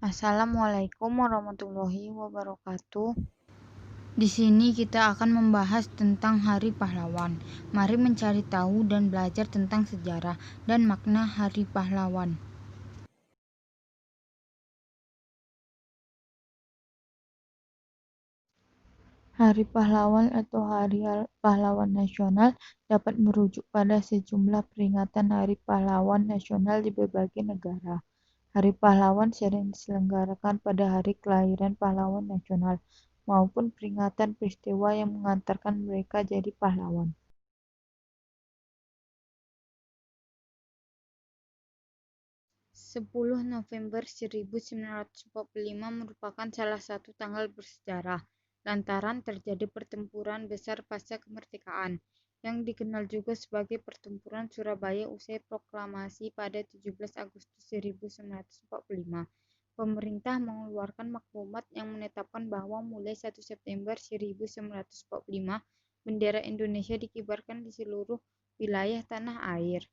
Assalamualaikum warahmatullahi wabarakatuh. Di sini kita akan membahas tentang Hari Pahlawan. Mari mencari tahu dan belajar tentang sejarah dan makna Hari Pahlawan. Hari Pahlawan atau Hari Pahlawan Nasional dapat merujuk pada sejumlah peringatan Hari Pahlawan Nasional di berbagai negara. Hari Pahlawan sering diselenggarakan pada hari kelahiran pahlawan nasional maupun peringatan peristiwa yang mengantarkan mereka jadi pahlawan. 10 November 1945 merupakan salah satu tanggal bersejarah lantaran terjadi pertempuran besar pasca kemerdekaan yang dikenal juga sebagai Pertempuran Surabaya usai proklamasi pada 17 Agustus 1945. Pemerintah mengeluarkan maklumat yang menetapkan bahwa mulai 1 September 1945 bendera Indonesia dikibarkan di seluruh wilayah tanah air.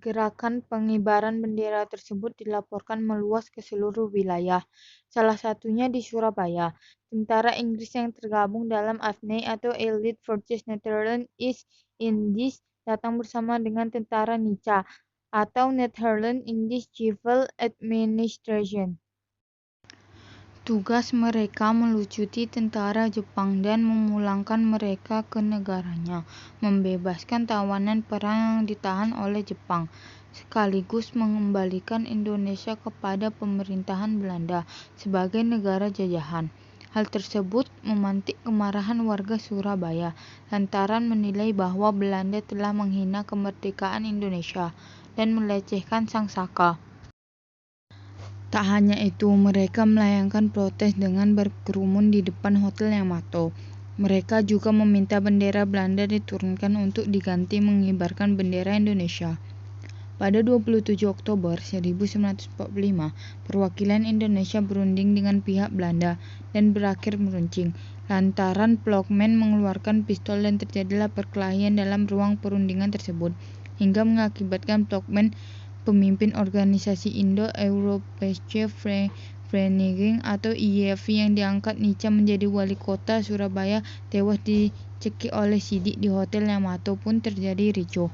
Gerakan pengibaran bendera tersebut dilaporkan meluas ke seluruh wilayah, salah satunya di Surabaya. Tentara Inggris yang tergabung dalam AFNI atau Allied Forces Netherlands East Indies datang bersama dengan tentara NICA atau Netherlands Indies Civil Administration. Tugas mereka melucuti tentara Jepang dan memulangkan mereka ke negaranya, membebaskan tawanan perang yang ditahan oleh Jepang, sekaligus mengembalikan Indonesia kepada pemerintahan Belanda sebagai negara jajahan. Hal tersebut memantik kemarahan warga Surabaya lantaran menilai bahwa Belanda telah menghina kemerdekaan Indonesia dan melecehkan Sang Saka. Tak hanya itu, mereka melayangkan protes dengan berkerumun di depan Hotel Yamato. Mereka juga meminta bendera Belanda diturunkan untuk diganti mengibarkan bendera Indonesia. Pada 27 Oktober 1945, perwakilan Indonesia berunding dengan pihak Belanda dan berakhir meruncing. Lantaran Plockman mengeluarkan pistol dan terjadilah perkelahian dalam ruang perundingan tersebut, hingga mengakibatkan Plockman, pemimpin organisasi Indo-Europese Vereniging atau IEV yang diangkat NICA menjadi wali kota Surabaya, tewas dicekik oleh Sidik di Hotel Yamato pun terjadi ricuh.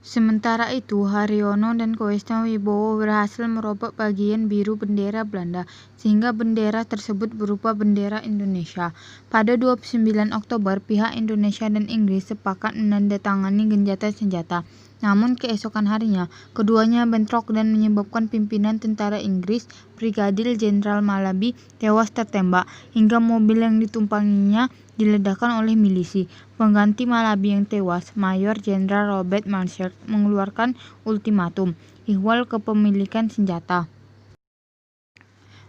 Sementara itu, Haryono dan Koesna Wibowo berhasil merobek bagian biru bendera Belanda, sehingga bendera tersebut berupa bendera Indonesia. Pada 29 Oktober, pihak Indonesia dan Inggris sepakat menandatangani gencatan senjata. Namun keesokan harinya, keduanya bentrok dan menyebabkan pimpinan tentara Inggris, Brigadir Jenderal Malaby, tewas tertembak, hingga mobil yang ditumpanginya diledakkan oleh milisi. Pengganti Malaby yang tewas, Mayor Jenderal Robert Marshall, mengeluarkan ultimatum ihwal kepemilikan senjata,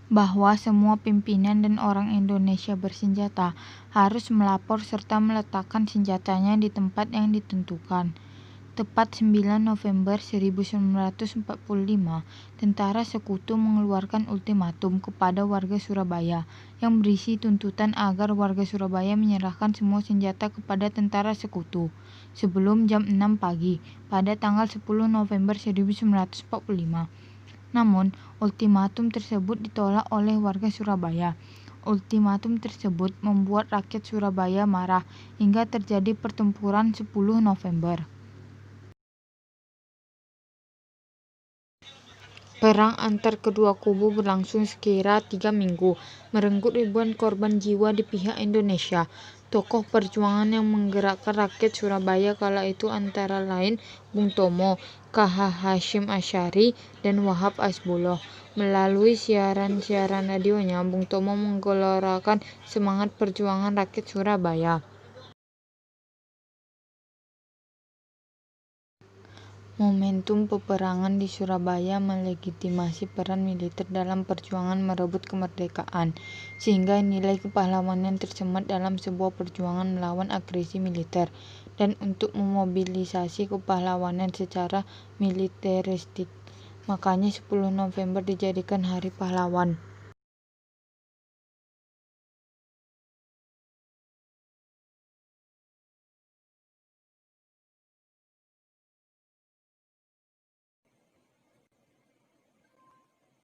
bahwa semua pimpinan dan orang Indonesia bersenjata harus melapor serta meletakkan senjatanya di tempat yang ditentukan. Tepat 9 November 1945, tentara sekutu mengeluarkan ultimatum kepada warga Surabaya yang berisi tuntutan agar warga Surabaya menyerahkan semua senjata kepada tentara sekutu sebelum jam 6 pagi pada tanggal 10 November 1945. Namun, ultimatum tersebut ditolak oleh warga Surabaya. Ultimatum tersebut membuat rakyat Surabaya marah hingga terjadi pertempuran 10 November. Perang antar kedua kubu berlangsung sekira 3 minggu, merenggut ribuan korban jiwa di pihak Indonesia. Tokoh perjuangan yang menggerakkan rakyat Surabaya kala itu antara lain Bung Tomo, K.H. Hashim Asyari, dan Wahab Asbullah. Melalui siaran-siaran radionya, Bung Tomo menggelorakan semangat perjuangan rakyat Surabaya. Momentum peperangan di Surabaya melegitimasi peran militer dalam perjuangan merebut kemerdekaan, sehingga nilai kepahlawanan tersemat dalam sebuah perjuangan melawan agresi militer dan untuk memobilisasi kepahlawanan secara militeristik. Makanya 10 November dijadikan Hari Pahlawan.